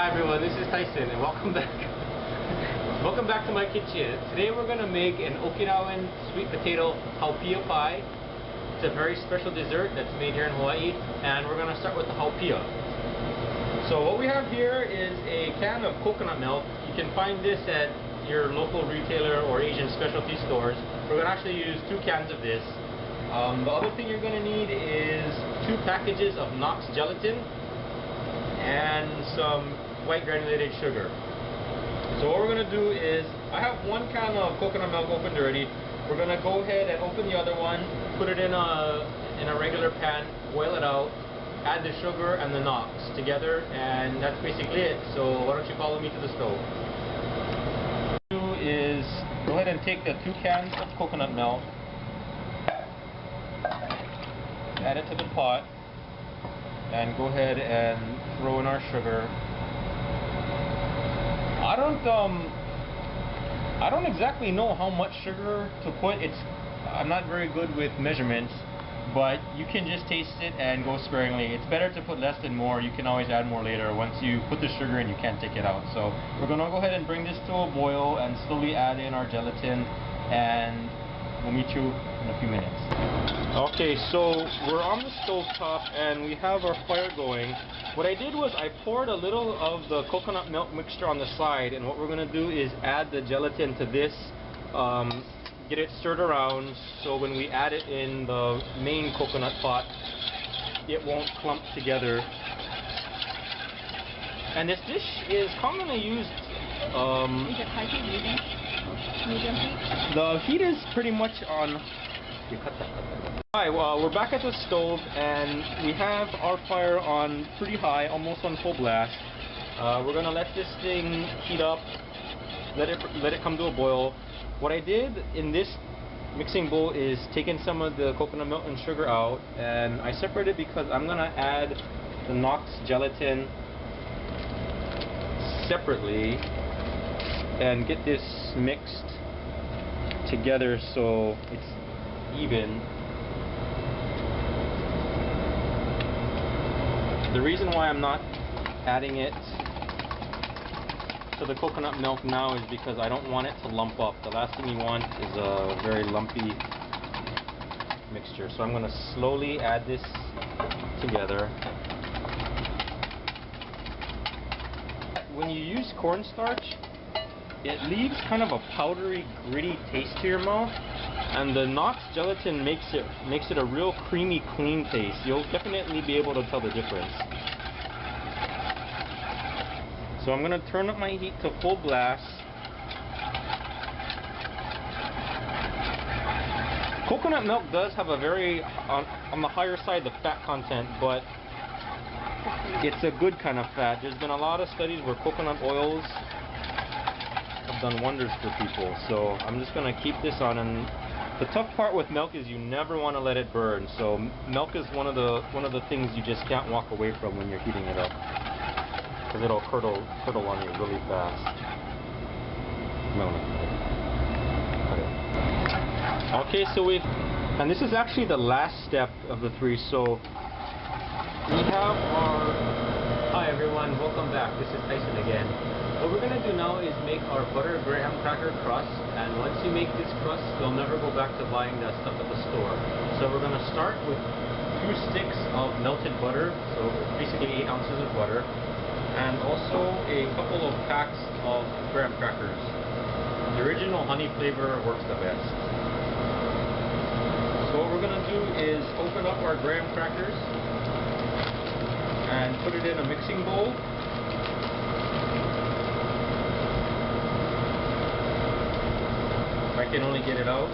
Hi everyone, this is Tyson and welcome back. Welcome back to my kitchen. Today we're going to make an Okinawan sweet potato Haupia pie. It's a very special dessert that's made here in Hawaii, and we're going to start with the Haupia. So what we have here is a can of coconut milk. You can find this at your local retailer or Asian specialty stores. We're going to actually use 2 cans of this. The other thing you're going to need is 2 packages of Knox gelatin and some white granulated sugar. So what we're going to do is, I have 1 can of coconut milk opened already. We're going to go ahead and open the other one, put it in a regular pan, boil it out, add the sugar and the Knox together, and that's basically it. So why don't you follow me to the stove. What we're going to do is go ahead and take the 2 cans of coconut milk, add it to the pot, and go ahead and throw in our sugar. I don't exactly know how much sugar to put. I'm not very good with measurements, but you can just taste it and go sparingly. It's better to put less than more. You can always add more later. Once you put the sugar in, you can't take it out. So we're gonna go ahead and bring this to a boil and slowly add in our gelatin, and we'll meet you in a few minutes. Okay, so we're on the stove top and we have our fire going. What I did was I poured a little of the coconut milk mixture on the side, and what we're going to do is add the gelatin to this, get it stirred around so when we add it in the main coconut pot it won't clump together. And this dish is commonly used. Is it high heat, medium heat? The heat is pretty much on. Hi, well, we're back at the stove and we have our fire on pretty high, almost on full blast. We're gonna let this thing heat up, let it come to a boil. What I did in this mixing bowl is taken some of the coconut milk and sugar out, and I separated because I'm gonna add the Knox gelatin separately and get this mixed together so it's even. The reason why I'm not adding it to the coconut milk now is because I don't want it to lump up. The last thing you want is a very lumpy mixture. So I'm going to slowly add this together. When you use cornstarch, it leaves kind of a powdery, gritty taste to your mouth, and the Knox gelatin makes it a real creamy, clean taste. You'll definitely be able to tell the difference. So I'm going to turn up my heat to full blast. Coconut milk does have a very, on the higher side, the fat content, but it's a good kind of fat. There's been a lot of studies where coconut oils have done wonders for people. So I'm just going to keep this on, and the tough part with milk is you never want to let it burn. So milk is one of the things you just can't walk away from when you're heating it up, because it'll curdle on you really fast. Okay, so and this is actually the last step of the 3. So we have our. Hi everyone, welcome back. This is Tyson again. What we're going to do now is make our butter graham cracker crust, and once you make this crust, you'll never go back to buying that stuff at the store. So we're going to start with 2 sticks of melted butter, so basically 8 ounces of butter, and also a couple of packs of graham crackers. The original honey flavor works the best. So what we're going to do is open up our graham crackers and put it in a mixing bowl. I can only get it out.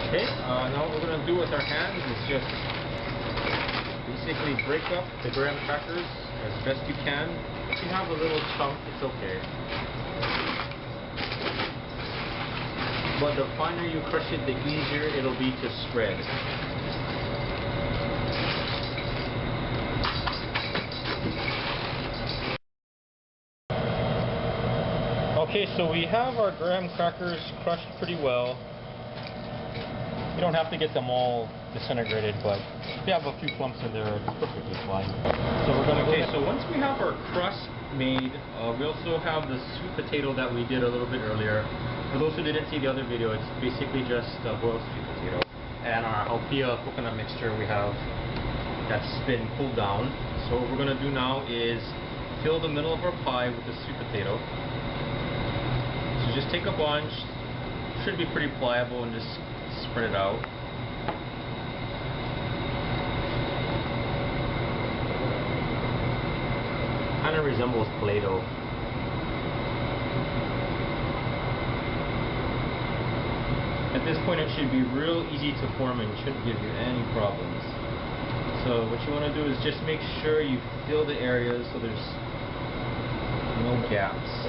Okay, now what we're going to do with our hands is just basically break up the graham crackers as best you can. If you have a little chunk, it's okay. But the finer you crush it, the easier it'll be to spread. Okay, so we have our graham crackers crushed pretty well. You don't have to get them all disintegrated, but if you have a few clumps in there, it's perfectly fine. So we're gonna so once we have our crust made, we also have the sweet potato that we did a little bit earlier. For those who didn't see the other video, it's basically just boiled sweet potato. And our Haupia coconut mixture we have that's been cooled down. So what we're gonna do now is fill the middle of our pie with the sweet potato. So just take a bunch, should be pretty pliable, and just spread it out. Kind of resembles Play-Doh. At this point it should be real easy to form and shouldn't give you any problems. So what you want to do is just make sure you fill the areas so there's no gaps.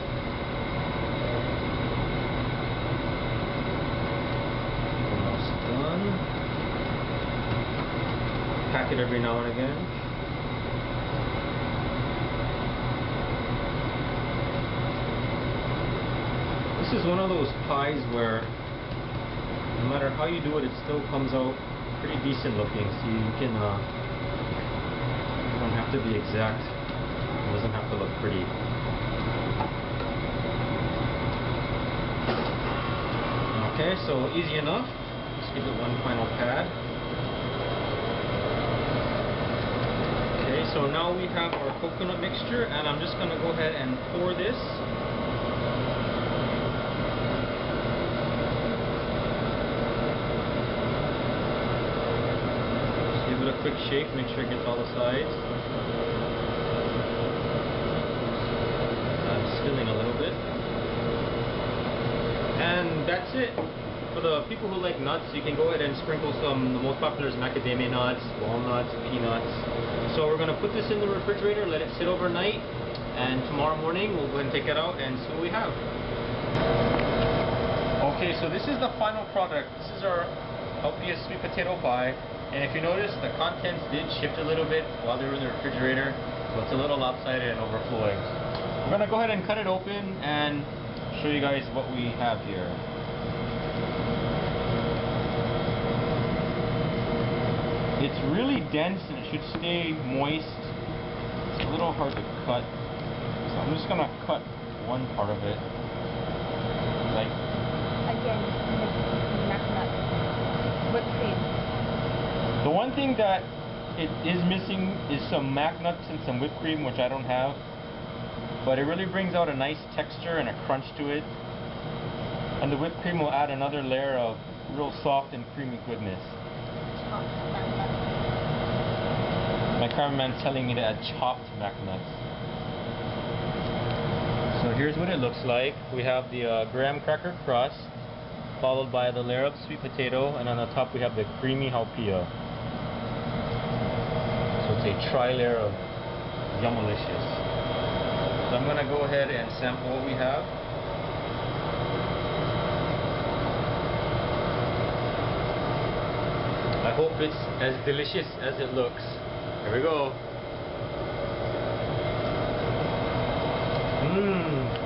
Almost done. Pack it every now and again. This is one of those pies where no matter how you do it, it still comes out pretty decent looking. So you can, you don't have to be exact. It doesn't have to look pretty. Okay, so easy enough. Just give it one final pat. Okay, so now we have our coconut mixture, and I'm just gonna go ahead and pour this. Give it a quick shake, make sure it gets all the sides. I'm spilling a little bit. And that's it. For the people who like nuts, you can go ahead and sprinkle some. The most popular is macadamia nuts, walnuts, peanuts. So we're going to put this in the refrigerator, let it sit overnight, and tomorrow morning we'll go ahead and take it out and see what we have. Okay, so this is the final product. This is our Haupia sweet potato pie. And if you notice, the contents did shift a little bit while they were in the refrigerator, so it's a little lopsided and overflowing. We're going to go ahead and cut it open and show you guys what we have here. It's really dense and it should stay moist. It's a little hard to cut, so I'm just going to cut one part of it. Like, again, nut, whipped cream. The one thing that it is missing is some mac nuts and some whipped cream, which I don't have. But it really brings out a nice texture and a crunch to it. And the whipped cream will add another layer of real soft and creamy goodness. My cameraman's telling me to add chopped mac nuts. So here's what it looks like. We have the graham cracker crust, followed by the layer of sweet potato, and on the top we have the creamy Haupia. So it's a tri-layer of yummalicious. So I'm going to go ahead and sample what we have. I hope it's as delicious as it looks. Here we go. Mmm.